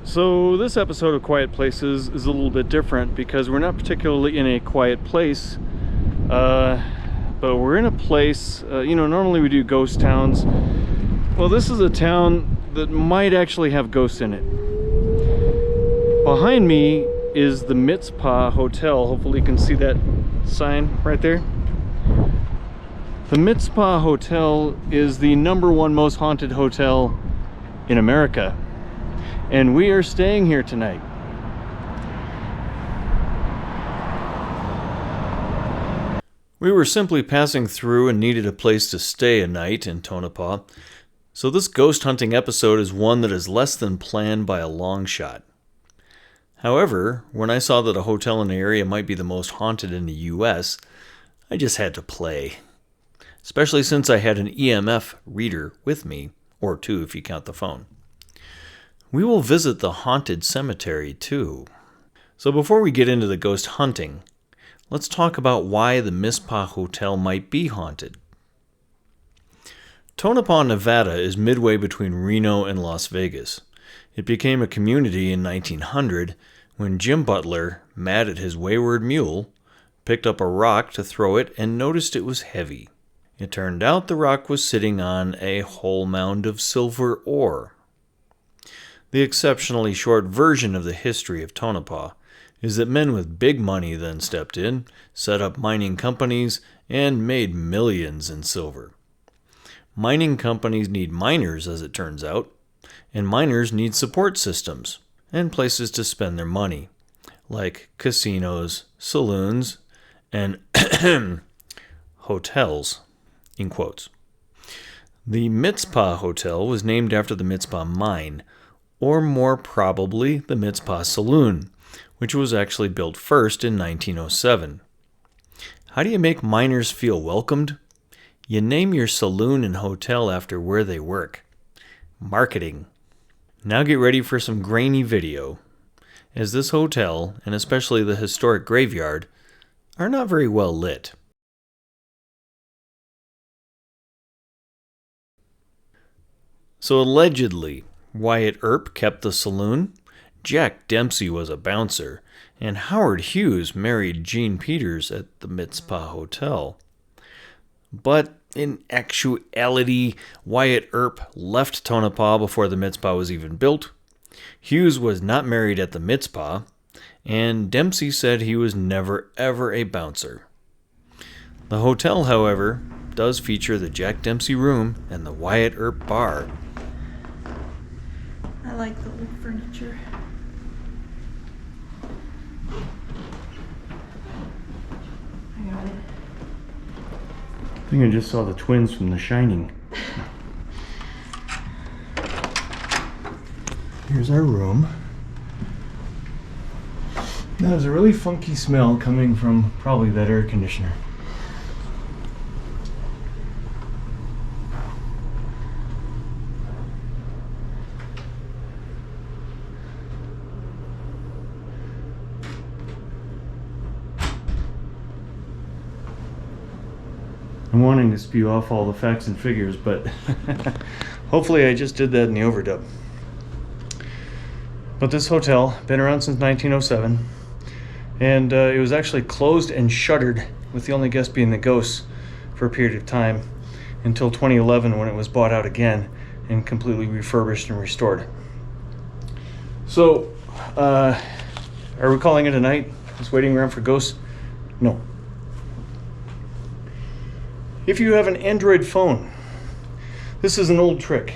So this episode of Quiet Places is a little bit different because we're not particularly in a quiet place, but we're in a place, normally we do ghost towns. Well, this is a town that might actually have ghosts in it. Behind me is the Mitzpah Hotel. Hopefully you can see that sign right there. The Mitzpah Hotel is the #1 most haunted hotel in America. And we are staying here tonight. We were simply passing through and needed a place to stay a night in Tonopah. So this ghost hunting episode is one that is less than planned by a long shot. However, when I saw that a hotel in the area might be the most haunted in the US, I just had to play. Especially since I had an EMF reader with me, or two if you count the phone. We will visit the haunted cemetery too. So before we get into the ghost hunting, let's talk about why the Mitzpah Hotel might be haunted. Tonopah, Nevada is midway between Reno and Las Vegas. It became a community in 1900 when Jim Butler, mad at his wayward mule, picked up a rock to throw it and noticed it was heavy. It turned out the rock was sitting on a whole mound of silver ore. The exceptionally short version of the history of Tonopah is that men with big money then stepped in, set up mining companies, and made millions in silver. Mining companies need miners, as it turns out, and miners need support systems and places to spend their money, like casinos, saloons, and hotels, in quotes. The Mitzpah Hotel was named after the Mitzpah mine, or more probably the Mitzpah Saloon, which was actually built first in 1907. How do you make miners feel welcomed? You name your saloon and hotel after where they work. Marketing. Now get ready for some grainy video, as this hotel, and especially the historic graveyard, are not very well lit. So allegedly, Wyatt Earp kept the saloon, Jack Dempsey was a bouncer, and Howard Hughes married Jean Peters at the Mitzpah Hotel. But in actuality, Wyatt Earp left Tonopah before the Mitzpah was even built. Hughes was not married at the Mitzpah, and Dempsey said he was never ever a bouncer. The hotel, however, does feature the Jack Dempsey room and the Wyatt Earp bar. I like the old furniture. I got it. I think I just saw the twins from The Shining. Here's our room. Now there's a really funky smell coming from probably that air conditioner. I'm wanting to spew off all the facts and figures, but hopefully I just did that in the overdub. But this hotel, been around since 1907, and it was actually closed and shuttered, with the only guest being the ghosts, for a period of time, until 2011 when it was bought out again and completely refurbished and restored. So, are we calling it a night? Just waiting around for ghosts? No. If you have an Android phone, this is an old trick.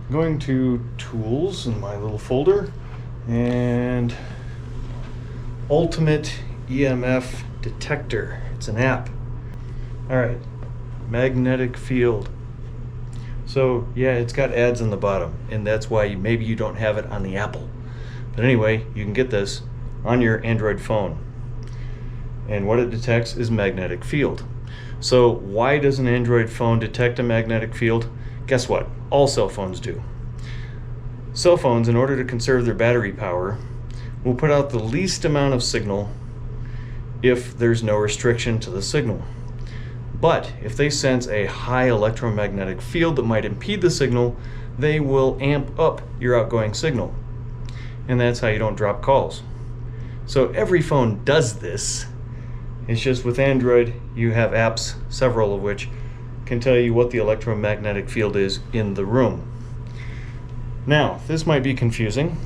I'm going to Tools in my little folder and Ultimate EMF Detector. It's an app. All right, magnetic field. So yeah, it's got ads on the bottom, and that's why maybe you don't have it on the Apple. But anyway, you can get this on your Android phone. And what it detects is magnetic field. So why does an Android phone detect a magnetic field? Guess what? All cell phones do. Cell phones, in order to conserve their battery power, will put out the least amount of signal if there's no restriction to the signal. But if they sense a high electromagnetic field that might impede the signal, they will amp up your outgoing signal. And that's how you don't drop calls. So every phone does this. It's just with Android, you have apps, several of which can tell you what the electromagnetic field is in the room. Now, this might be confusing.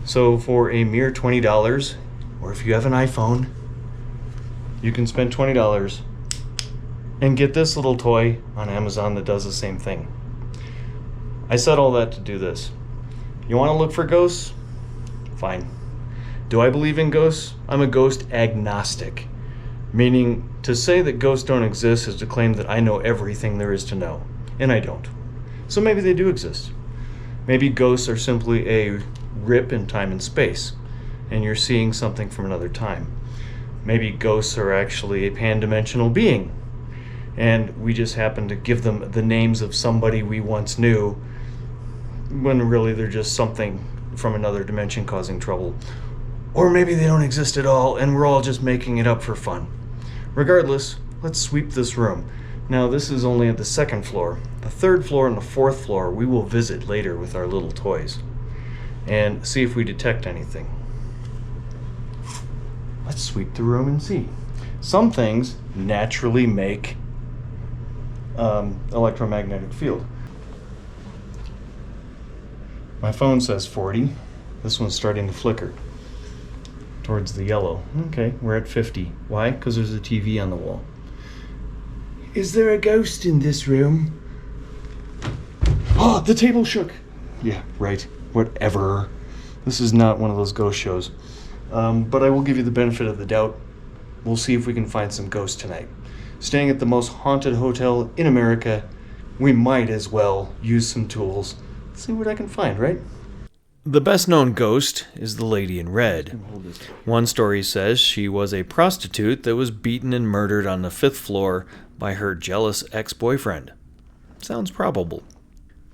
So for a mere $20, or if you have an iPhone, you can spend $20 and get this little toy on Amazon that does the same thing. I said all that to do this. You want to look for ghosts? Fine. Do I believe in ghosts? I'm a ghost agnostic. Meaning, to say that ghosts don't exist is to claim that I know everything there is to know. And I don't. So maybe they do exist. Maybe ghosts are simply a rip in time and space, and you're seeing something from another time. Maybe ghosts are actually a pan-dimensional being, and we just happen to give them the names of somebody we once knew, when really they're just something from another dimension causing trouble. Or maybe they don't exist at all, and we're all just making it up for fun. Regardless, let's sweep this room. Now, this is only at the second floor. The third floor and the fourth floor we will visit later with our little toys and see if we detect anything. Let's sweep the room and see. Some things naturally make electromagnetic field. My phone says 40. This one's starting to flicker towards the yellow. Okay, we're at 50. Why? Because there's a TV on the wall. Is there a ghost in this room? Oh, the table shook. Yeah, right. Whatever. This is not one of those ghost shows. But I will give you the benefit of the doubt. We'll see if we can find some ghosts tonight. Staying at the most haunted hotel in America, we might as well use some tools. See what I can find, right? The best known ghost is the Lady in Red. One story says she was a prostitute that was beaten and murdered on the 5th floor by her jealous ex-boyfriend. Sounds probable.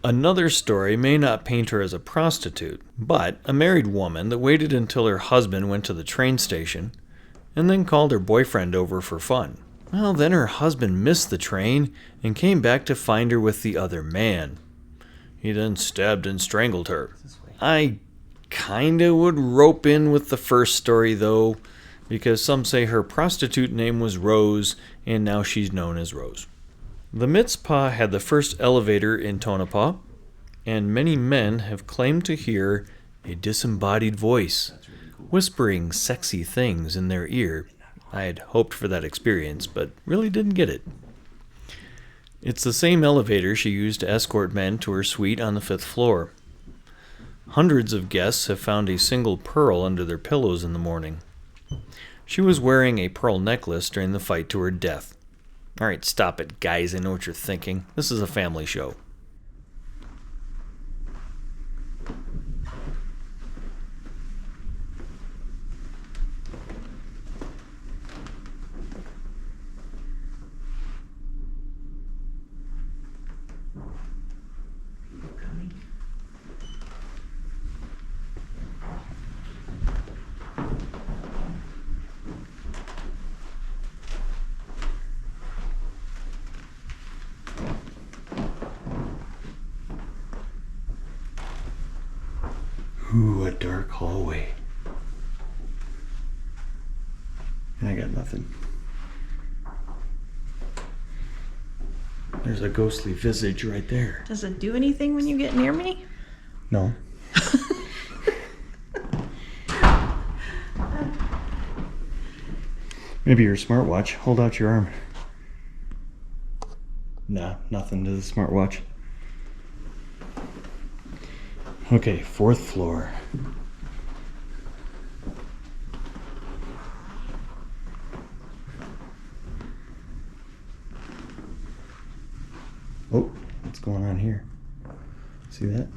Another story may not paint her as a prostitute, but a married woman that waited until her husband went to the train station and then called her boyfriend over for fun. Well, then her husband missed the train and came back to find her with the other man. He then stabbed and strangled her. I kinda would rope in with the first story, though, because some say her prostitute name was Rose, and now she's known as Rose. The Mitzpah had the first elevator in Tonopah, and many men have claimed to hear a disembodied voice whispering sexy things in their ear. I had hoped for that experience, but really didn't get it. It's the same elevator she used to escort men to her suite on the 5th floor. Hundreds of guests have found a single pearl under their pillows in the morning. She was wearing a pearl necklace during the fight to her death. Alright, stop it, guys. I know what you're thinking. This is a family show. Ooh, a dark hallway. And I got nothing. There's a ghostly visage right there. Does it do anything when you get near me? No. Maybe your smartwatch. Hold out your arm. Nah, nothing to the smartwatch. Okay, 4th floor. Oh, what's going on here? See that?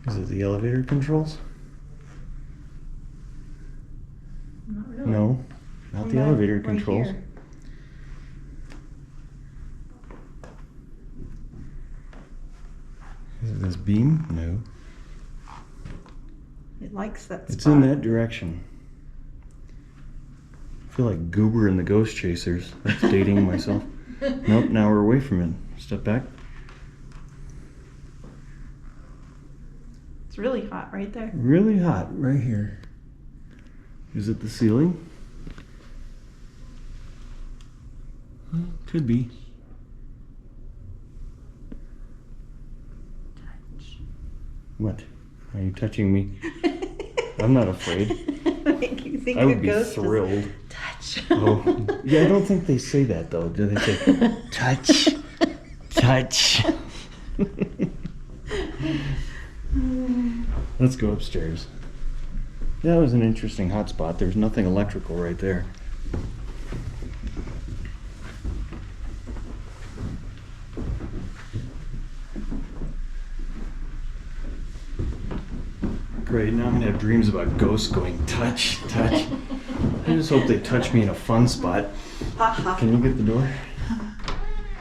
Is it the elevator controls? Not really. No, not the elevator controls. Here. Is it this beam? No. It likes that spot. It's in that direction. feel like Goober and the Ghost Chasers. That's dating myself. Nope, now we're away from it. Step back. It's really hot right there. Really hot right here. Is it the ceiling? Could be. Touch. What? Are you touching me? I'm not afraid. Make you think I would a be ghost thrilled. is touch. Oh, yeah, I don't think they say that though. Do they say touch? Touch. Let's go upstairs. That was an interesting hot spot. There's nothing electrical right there. Great, now I'm gonna have dreams about ghosts going touch, touch. I just hope they touch me in a fun spot. Can you get the door?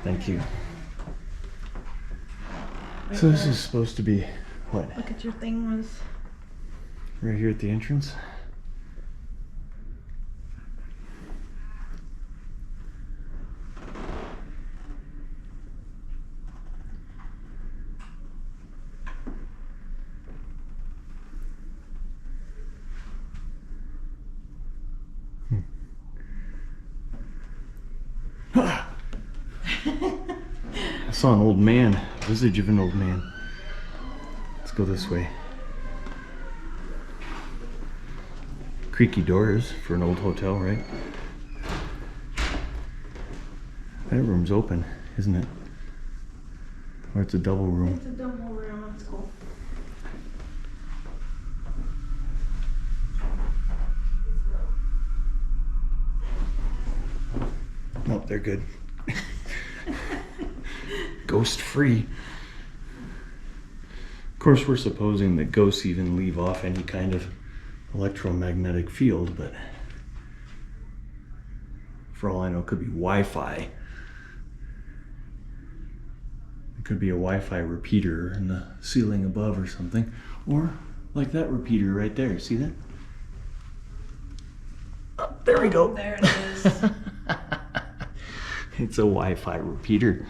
Thank you. So this is supposed to be what? Look at your thing was. Right here at the entrance? I saw an old man, visage of an old man. Let's go this way. Creaky doors for an old hotel, right? That room's open, isn't it? Or it's a double room. It's a double room. Let's go. Nope, they're good. Ghost free. Of course, we're supposing that ghosts even leave off any kind of electromagnetic field, but for all I know, it could be Wi-Fi. It could be a Wi-Fi repeater in the ceiling above or something. Or like that repeater right there. See that? Oh, there we go. There it is. It's a Wi-Fi repeater.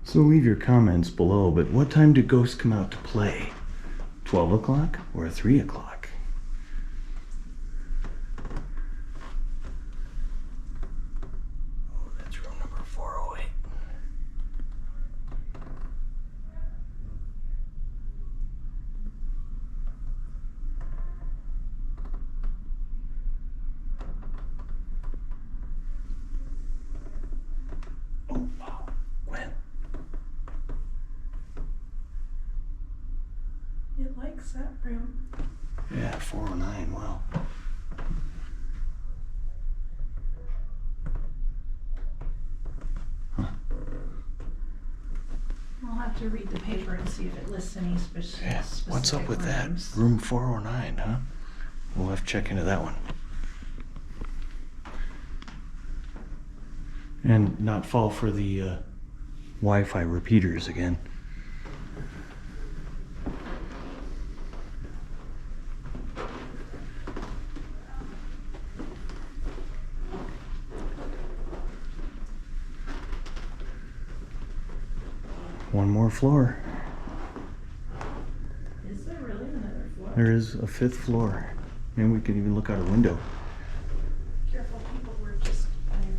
So leave your comments below, but what time do ghosts come out to play? 12 o'clock or 3 o'clock? Oh, that's room number 408. Oh, wow. When? It likes that room. Yeah, 409, wow. I'll have to read the paper and see if it lists any Yeah, specific what's up with rooms. that? Room 409, huh? We'll have to check into that one. And not fall for the Wi-Fi repeaters again. One more floor. Is there really another floor? There is a 5th floor. And we can even look out a window. Careful, people were just tired.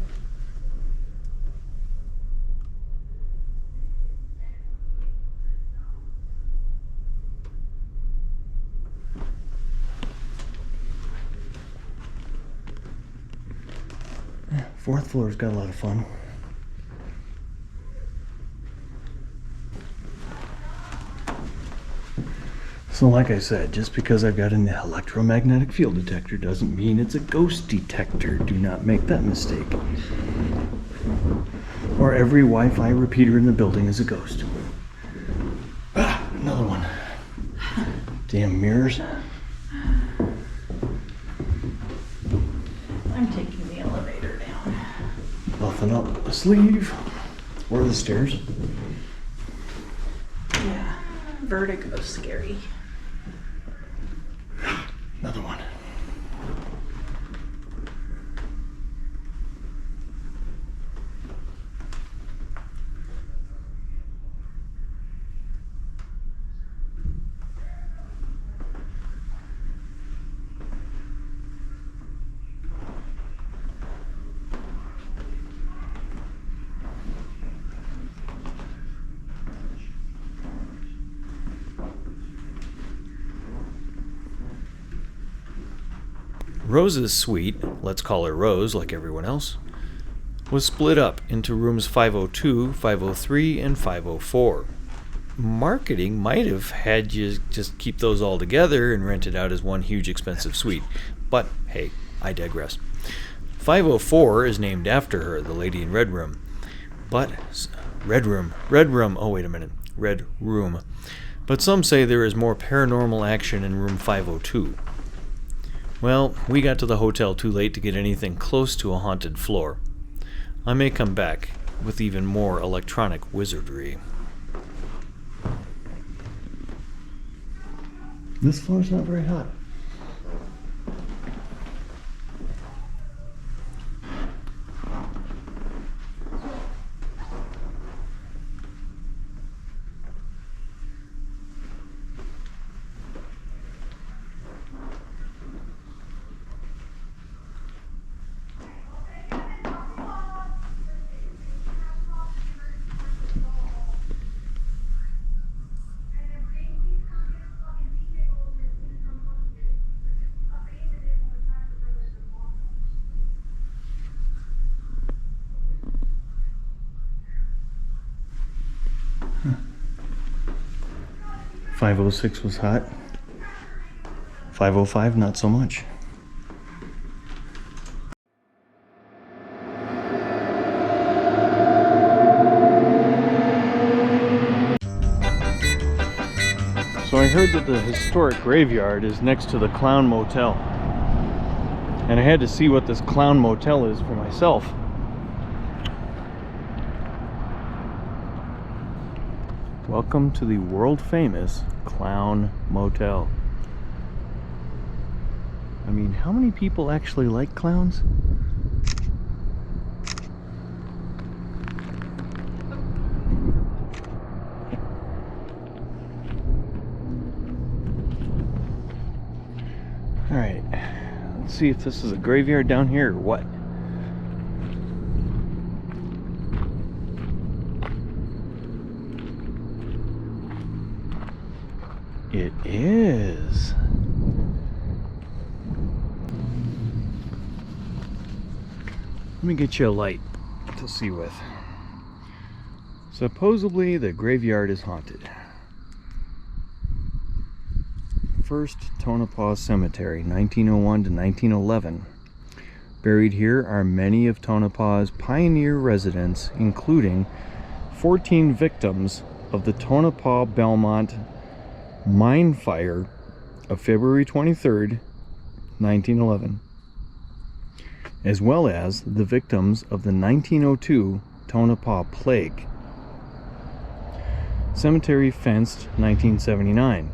Yeah, 4th floor's got a lot of fun. So like I said, just because I've got an electromagnetic field detector doesn't mean it's a ghost detector. Do not make that mistake. Or every Wi-Fi repeater in the building is a ghost. Ah, another one. Damn mirrors. taking the elevator down. Nothing up the sleeve or the stairs. Yeah, vertigo's scary. Another one. Rose's suite, let's call her Rose like everyone else, was split up into rooms 502, 503, and 504. Marketing might have had you just keep those all together and rent it out as one huge expensive suite. But hey, I digress. 504 is named after her, the lady in Red Room. But Red Room. Oh, wait a minute. Red Room. But some say there is more paranormal action in room 502. Well, we got to the hotel too late to get anything close to a haunted floor. I may come back with even more electronic wizardry. This floor's not very hot. Huh. 506 was hot. 505 not so much. So I heard that the historic graveyard is next to the Clown Motel. And I had to see what this Clown Motel is for myself. Welcome to the world famous Clown Motel. I mean, how many people actually like clowns? Alright, let's see if this is a graveyard down here or what. It is. Let me get you a light to see with. Supposedly the graveyard is haunted. First Tonopah Cemetery, 1901 to 1911. Buried here are many of Tonopah's pioneer residents, including 14 victims of the Tonopah Belmont mine fire of February 23rd, 1911, as well as the victims of the 1902 Tonopah Plague. Cemetery fenced 1979.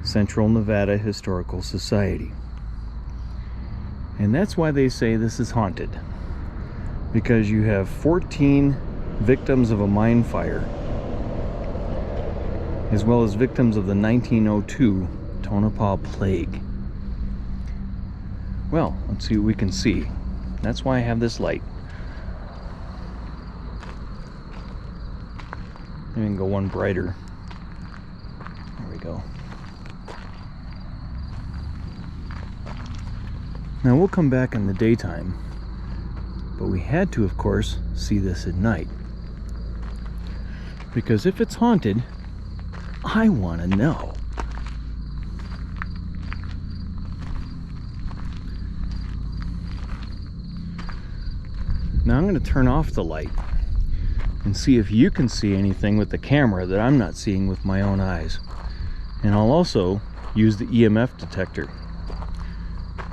Central Nevada Historical Society. And that's why they say this is haunted, because you have 14 victims of a mine fire, as well as victims of the 1902 Tonopah Plague. Well, let's see what we can see. That's why I have this light. Maybe we can go one brighter. There we go. Now we'll come back in the daytime, but we had to, of course, see this at night. Because if it's haunted, I want to know. Now I'm going to turn off the light and see if you can see anything with the camera that I'm not seeing with my own eyes. And I'll also use the EMF detector.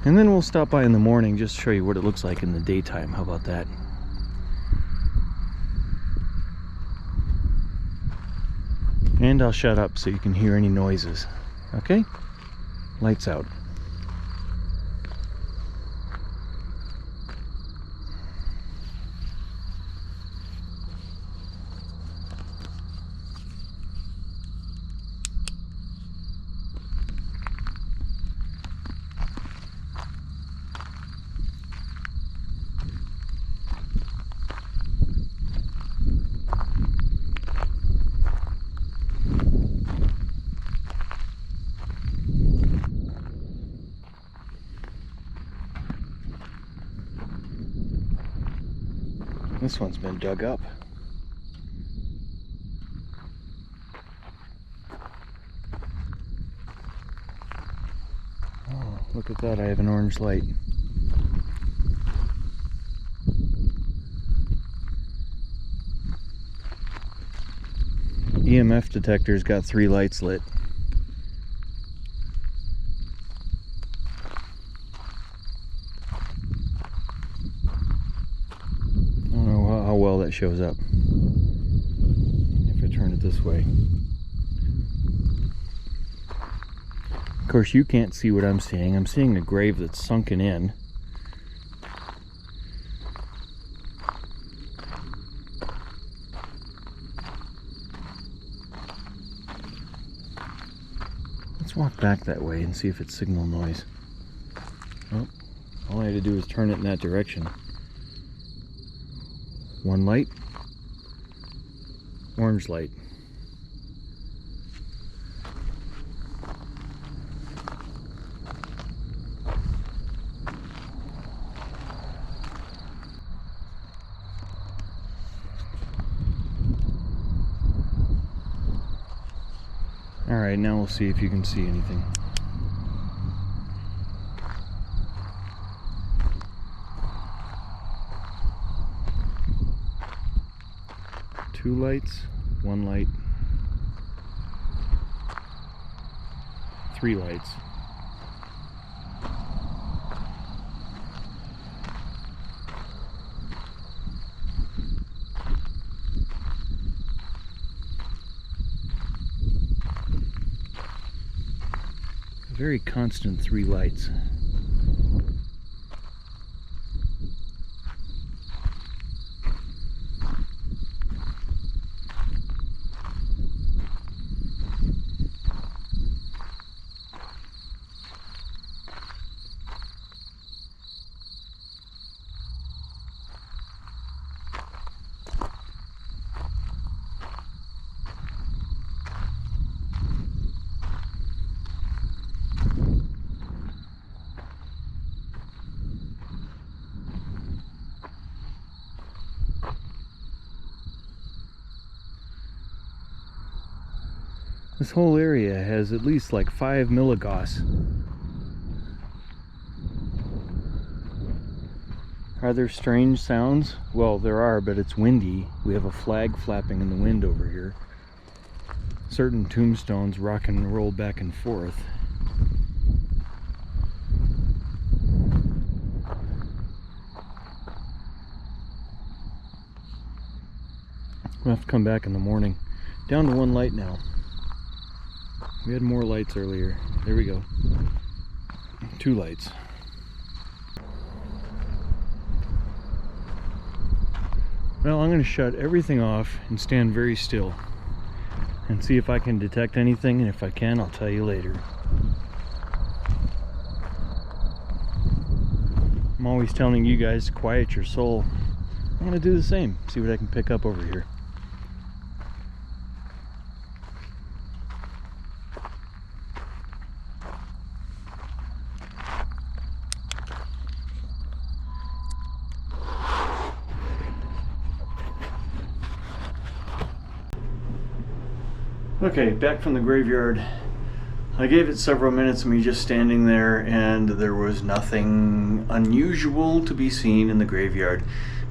And then we'll stop by in the morning just to show you what it looks like in the daytime. How about that? And I'll shut up so you can hear any noises. Okay? Lights out. This one's been dug up. Oh, look at that, I have an orange light. EMF detector's got 3 lights lit. I don't know how well that shows up if I turn it this way. Of course, you can't see what I'm seeing. I'm seeing a grave that's sunken in. Let's walk back that way and see if it's signal noise. Oh, all I had to do was turn it in that direction. 1 light, orange light. All right, now we'll see if you can see anything. Two lights, 1 light, 3 lights. A very constant 3 lights. This whole area has at least like 5 milligauss. Are there strange sounds? Well, there are, but it's windy. We have a flag flapping in the wind over here. Certain tombstones rock and roll back and forth. We'll have to come back in the morning. Down to 1 light now. We had more lights earlier. There we go. 2 lights. Well, I'm going to shut everything off and stand very still and see if I can detect anything, and if I can, I'll tell you later. I'm always telling you guys to quiet your soul. I'm going to do the same, see what I can pick up over here. Okay, back from the graveyard. I gave it several minutes of me just standing there, and there was nothing unusual to be seen in the graveyard.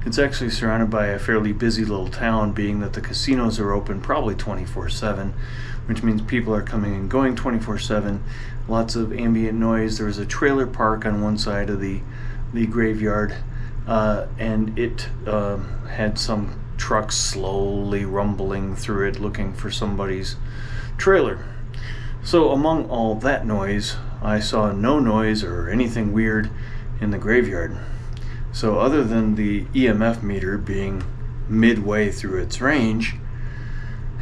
It's actually surrounded by a fairly busy little town, being that the casinos are open probably 24/7, which means people are coming and going 24/7. Lots of ambient noise. There was a trailer park on one side of the graveyard, and it had some trucks slowly rumbling through it looking for somebody's trailer. So among all that noise, I saw no noise or anything weird in the graveyard. So other than the EMF meter being midway through its range,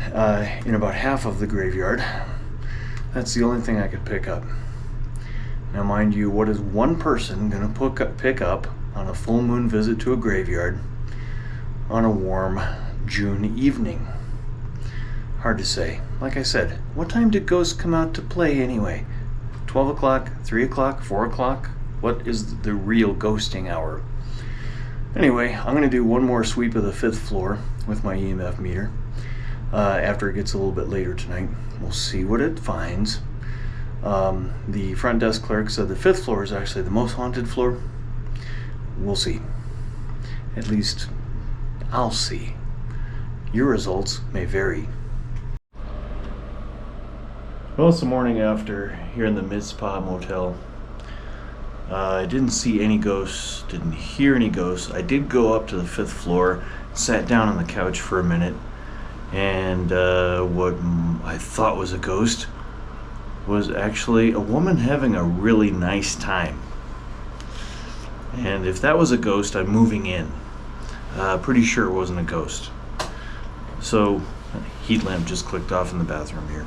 in about half of the graveyard, that's the only thing I could pick up. Now mind you, what is one person going to pick up on a full moon visit to a graveyard on a warm June evening? Hard to say. Like I said, what time did ghosts come out to play anyway? 12 o'clock, 3 o'clock, 4 o'clock? What is the real ghosting hour? Anyway, I'm going to do one more sweep of the 5th floor with my EMF meter. After it gets a little bit later tonight, we'll see what it finds. The front desk clerk said the 5th floor is actually the most haunted floor. We'll see. At least, I'll see. Your results may vary. Well, it's the morning after here in the Mid-Spa Motel. I didn't see any ghosts, didn't hear any ghosts. I did go up to the 5th floor, sat down on the couch for a minute, and what I thought was a ghost was actually a woman having a really nice time. And if that was a ghost, I'm moving in. Pretty sure it wasn't a ghost. So, heat lamp just clicked off in the bathroom here.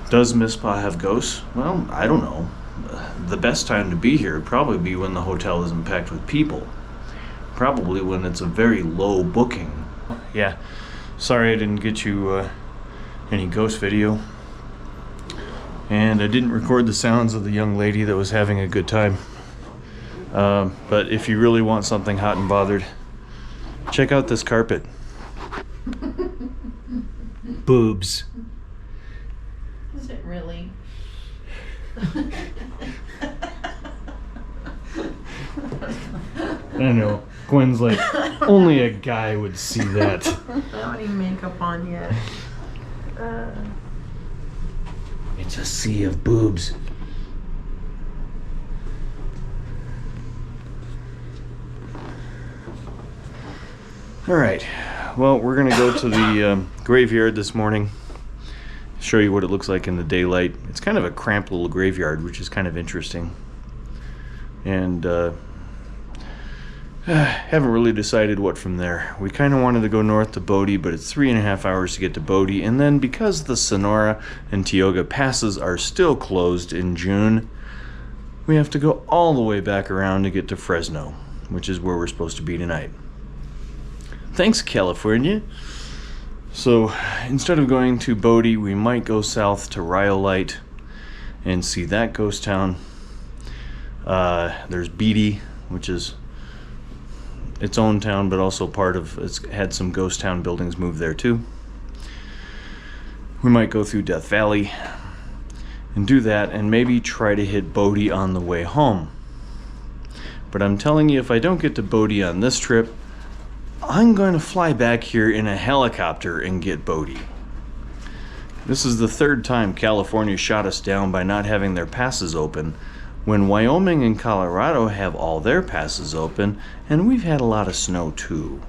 Does Mid-Spa have ghosts? Well, I don't know. The best time to be here would probably be when the hotel isn't packed with people. Probably when it's a very low booking. Yeah, sorry I didn't get you any ghost video. And I didn't record the sounds of the young lady that was having a good time. But if you really want something hot and bothered, check out this carpet. Boobs. Is it really? I know. Gwen's like, only a guy would see that. I don't have any makeup on yet. It's a sea of boobs. Alright, well, we're going to go to the graveyard this morning. Show you what it looks like in the daylight. It's kind of a cramped little graveyard, which is kind of interesting. And haven't really decided what from there. We kind of wanted to go north to Bodie, but it's 3.5 hours to get to Bodie. And then because the Sonora and Tioga passes are still closed in June, we have to go all the way back around to get to Fresno, which is where we're supposed to be tonight. Thanks, California. So instead of going to Bodie, we might go south to Rhyolite and see that ghost town. There's Beatty, which is its own town, but also part of, it's had some ghost town buildings moved there too. We might go through Death Valley and do that, and maybe try to hit Bodie on the way home. But I'm telling you, if I don't get to Bodie on this trip, I'm going to fly back here in a helicopter and get Bodie. This is the 3rd time California shot us down by not having their passes open, when Wyoming and Colorado have all their passes open, and we've had a lot of snow too.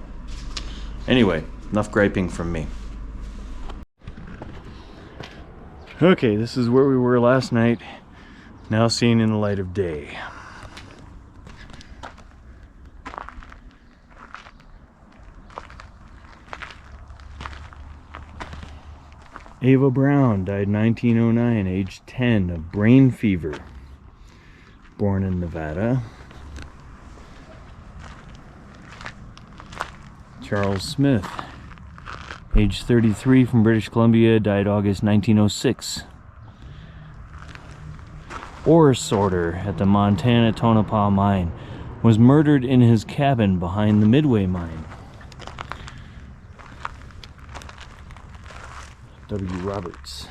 Anyway, enough griping from me. Okay, this is where we were last night, now seen in the light of day. Ava Brown died 1909, age 10, of brain fever. Born in Nevada. Charles Smith, age 33, from British Columbia, died August 1906. Ore sorter at the Montana Tonopah mine, was murdered in his cabin behind the Midway mine. W. Roberts.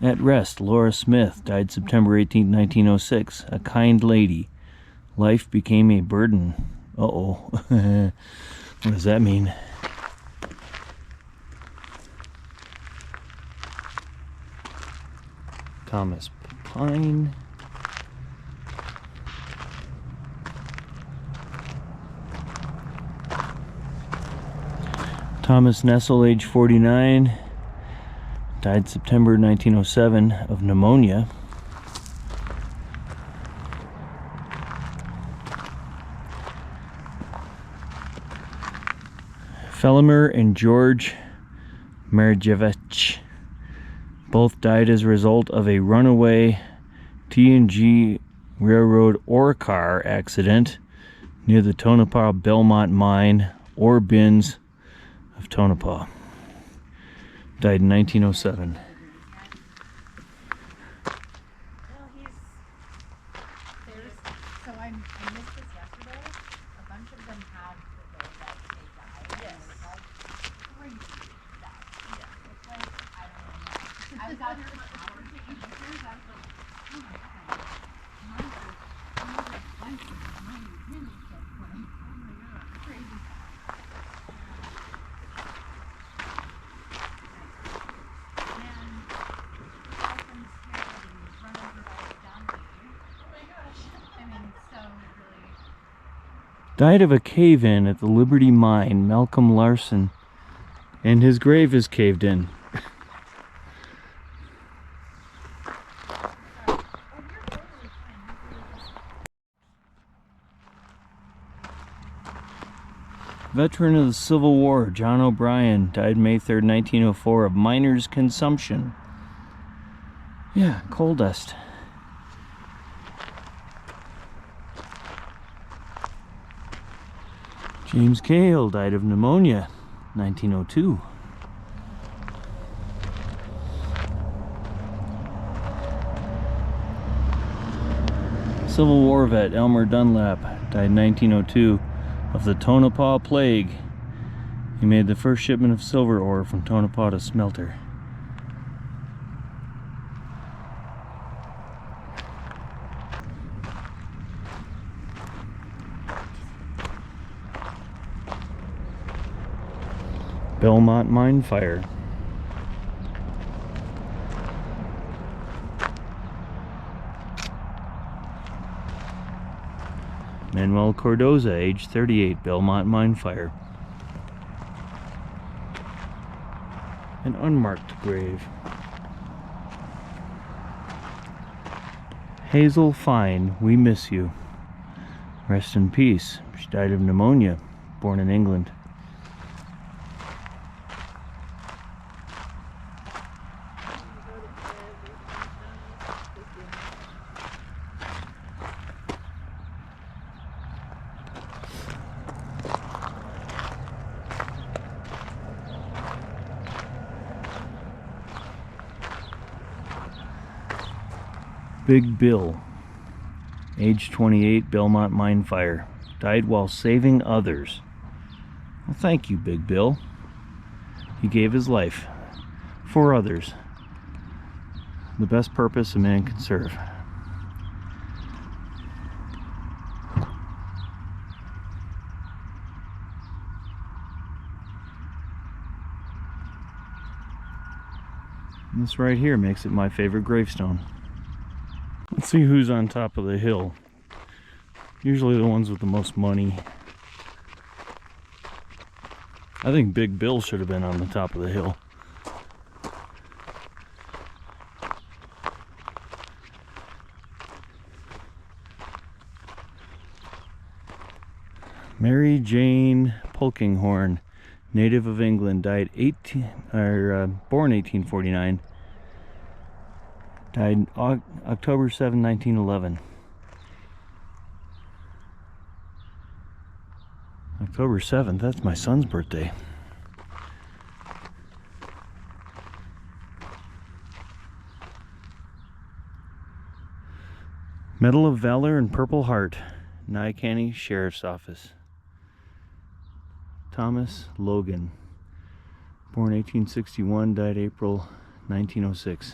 At rest, Laura Smith, died September 18, 1906. A kind lady. Life became a burden. Uh-oh. What does that mean? Thomas Pine. Thomas Nessel, age 49, died September 1907 of pneumonia. Felimer and George Marjevich both died as a result of a runaway T&G Railroad ore car accident near the Tonopah Belmont Mine ore bins of Tonopah. Died in 1907. So I missed this yesterday. A bunch of them have the day that they died. Yes. It's like crazy stuff. Yeah. It's like, I don't know. I was out here for hours taking pictures. I was like, oh my god. Mine was mine was handle stuff playing. Oh my god. Crazy stuff. Died of a cave-in at the Liberty Mine, Malcolm Larson, and his grave is caved in. Veteran of the Civil War, John O'Brien, died May 3rd, 1904 of miner's consumption. Yeah, coal dust. James Cahill died of pneumonia, 1902. Civil War vet Elmer Dunlap died 1902 of the Tonopah Plague. He made the first shipment of silver ore from Tonopah to smelter. Belmont Mine Fire. Manuel Cordoza, age 38, Belmont Mine Fire. An unmarked grave. Hazel Fine, we miss you. Rest in peace. She died of pneumonia, born in England. Big Bill, age 28, Belmont Mine Fire. Died while saving others. Well, thank you, Big Bill. He gave his life for others. The best purpose a man can serve. And this right here makes it my favorite gravestone. Let's see who's on top of the hill. Usually the ones with the most money. I think Big Bill should have been on the top of the hill. Mary Jane Polkinghorne, native of England, born 1849. Died October 7, 1911. October 7th, that's my son's birthday. Medal of Valor and Purple Heart, Nye County Sheriff's Office. Thomas Logan, born 1861, died April 1906.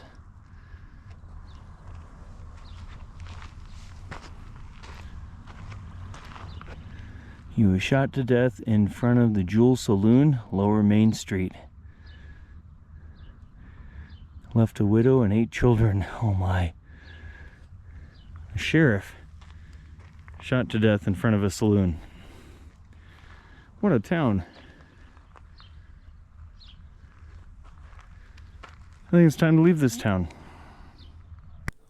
He was shot to death in front of the Jewel Saloon, Lower Main Street. Left a widow and 8 children. Oh my. A sheriff shot to death in front of a saloon. What a town. I think it's time to leave this town.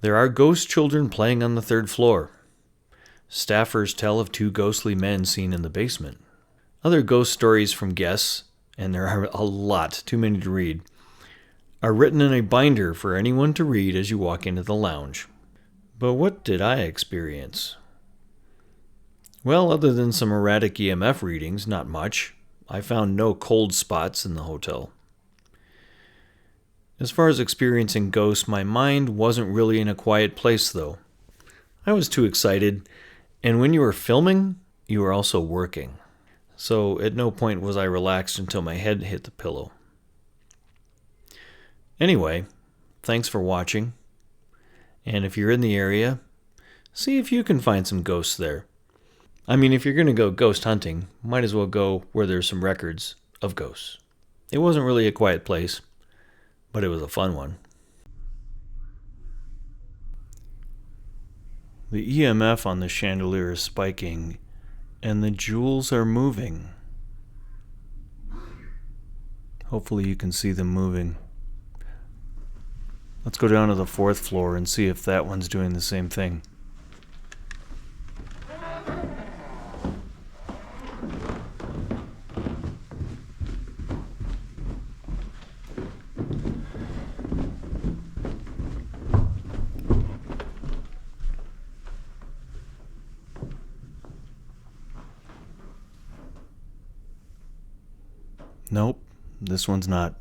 There are ghost children playing on the 3rd floor. Staffers tell of 2 ghostly men seen in the basement. Other ghost stories from guests, and there are a lot, too many to read, are written in a binder for anyone to read as you walk into the lounge. But what did I experience? Well, other than some erratic EMF readings, not much. I found no cold spots in the hotel. As far as experiencing ghosts, my mind wasn't really in a quiet place, though. I was too excited, and when you were filming, you were also working. So at no point was I relaxed until my head hit the pillow. Anyway, thanks for watching. And if you're in the area, see if you can find some ghosts there. I mean, if you're going to go ghost hunting, might as well go where there's some records of ghosts. It wasn't really a quiet place, but it was a fun one. The EMF on the chandelier is spiking, and the jewels are moving. Hopefully you can see them moving. Let's go down to the 4th floor and see if that one's doing the same thing. Nope, this one's not.